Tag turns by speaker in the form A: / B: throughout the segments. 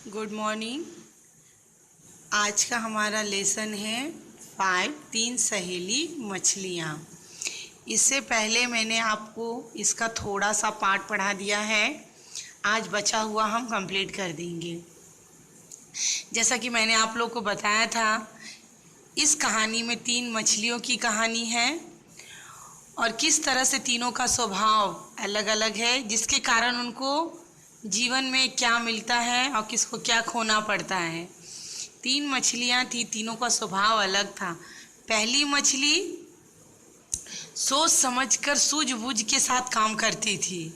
A: Good morning. आज का हमारा लेसन है 5 तीन सहेली मछलियाँ। इससे पहले मैंने आपको इसका थोड़ा सा पार्ट पढ़ा दिया है। आज बचा हुआ हम कंप्लीट कर देंगे। जैसा कि मैंने आप लोग को बताया था, इस कहानी में 3 मछलियों की कहानी है और किस तरह से तीनों का स्वभाव अलग अलग है, जिसके कारण उनको जीवन में क्या मिलता है और किसको क्या खोना पड़ता है। 3 मछलियाँ थी, तीनों का स्वभाव अलग था। पहली मछली सोच समझकर सूझबूझ के साथ काम करती थी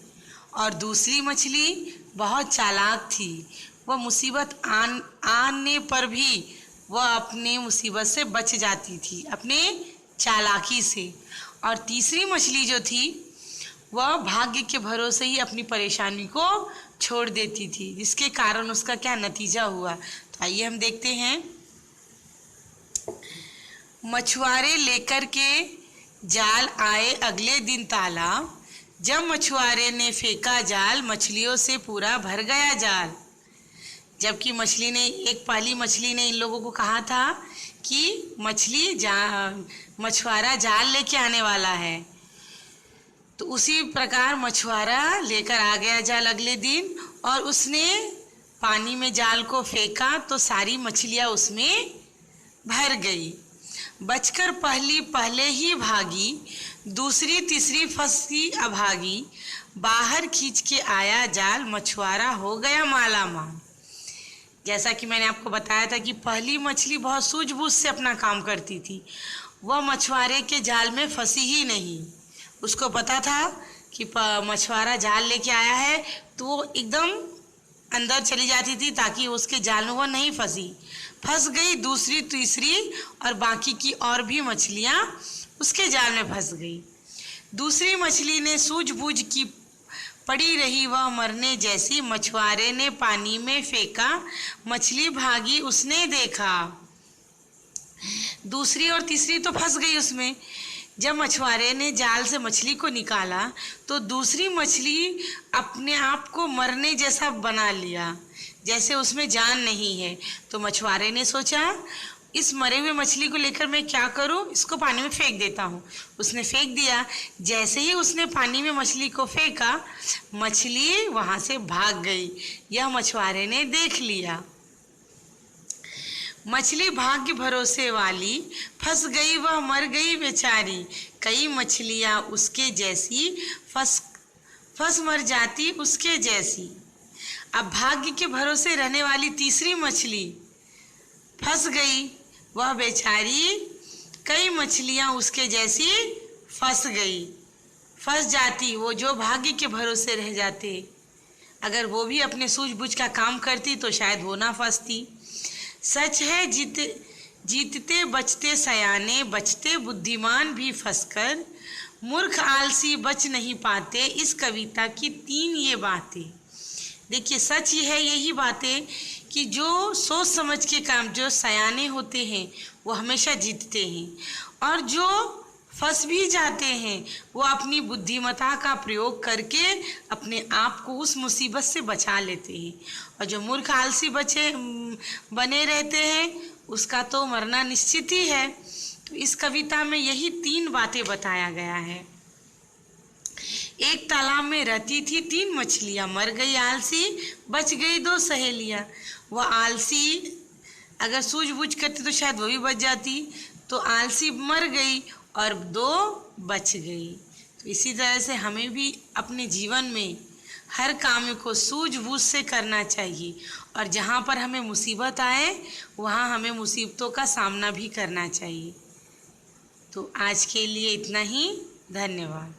A: और दूसरी मछली बहुत चालाक थी। वह मुसीबत आने पर भी वह अपने मुसीबत से बच जाती थी अपने चालाकी से। और तीसरी मछली जो थी वह भाग्य के भरोसे ही अपनी परेशानी को छोड़ देती थी, जिसके कारण उसका क्या नतीजा हुआ। तो आइए हम देखते हैं। मछुआरे लेकर के जाल आए अगले दिन तालाब। जब मछुआरे ने फेंका जाल, मछलियों से पूरा भर गया जाल। जबकि पहली मछली ने इन लोगों को कहा था कि मछुआरा जाल लेके आने वाला है, तो उसी प्रकार मछुआरा लेकर आ गया जाल अगले दिन और उसने पानी में जाल को फेंका तो सारी मछलियां उसमें भर गई। बचकर पहली पहले ही भागी, दूसरी तीसरी फंसी अभागी। बाहर खींच के आया जाल, मछुआरा हो गया मालामाल। जैसा कि मैंने आपको बताया था कि पहली मछली बहुत सूझबूझ से अपना काम करती थी। वह मछुआरे के जाल में फंसी ही नहीं। उसको पता था कि मछुआरा जाल लेके आया है, तो वो एकदम अंदर चली जाती थी ताकि उसके जाल में वो नहीं फंस गई। दूसरी तीसरी और बाकी की और भी मछलियाँ उसके जाल में फंस गई। दूसरी मछली ने सूझबूझ की पड़ी रही वह मरने जैसी। मछुआरे ने पानी में फेंका, मछली भागी उसने देखा। दूसरी और तीसरी तो फंस गई उसमें। जब मछुआरे ने जाल से मछली को निकाला तो दूसरी मछली अपने आप को मरने जैसा बना लिया, जैसे उसमें जान नहीं है। तो मछुआरे ने सोचा, इस मरे हुए मछली को लेकर मैं क्या करूं, इसको पानी में फेंक देता हूं। उसने फेंक दिया। जैसे ही उसने पानी में मछली को फेंका, मछली वहां से भाग गई। यह मछुआरे ने देख लिया। मछली भाग्य भरोसे वाली, फंस गई वह मर गई बेचारी। कई मछलियां उसके जैसी फंस मर जाती उसके जैसी। अब भाग्य के भरोसे रहने वाली तीसरी मछली फंस गई वह बेचारी। कई मछलियां उसके जैसी फंस जाती, वो जो भाग्य के भरोसे रह जाते। अगर वो भी अपने सूझबूझ का काम करती तो शायद वो ना फंसती। सच है जीतते बचते सयाने, बचते बुद्धिमान भी फंसकर। मूर्ख आलसी बच नहीं पाते, इस कविता की 3 ये बातें। देखिए, सच ही है यही बातें कि जो सोच समझ के काम, जो सयाने होते हैं वो हमेशा जीतते हैं, और जो फंस भी जाते हैं वो अपनी बुद्धिमत्ता का प्रयोग करके अपने आप को उस मुसीबत से बचा लेते हैं। और जो मूर्ख आलसी बने रहते हैं उसका तो मरना निश्चित ही है। तो इस कविता में यही 3 बातें बताया गया है। एक तालाब में रहती थी 3 मछलियां, मर गई आलसी, बच गई 2 सहेलियां। वह आलसी अगर सूझबूझ करती तो शायद वो भी बच जाती, तो आलसी मर गई और 2 बच गई। तो इसी तरह से हमें भी अपने जीवन में हर काम को सूझबूझ से करना चाहिए, और जहाँ पर हमें मुसीबत आए वहाँ हमें मुसीबतों का सामना भी करना चाहिए। तो आज के लिए इतना ही। धन्यवाद।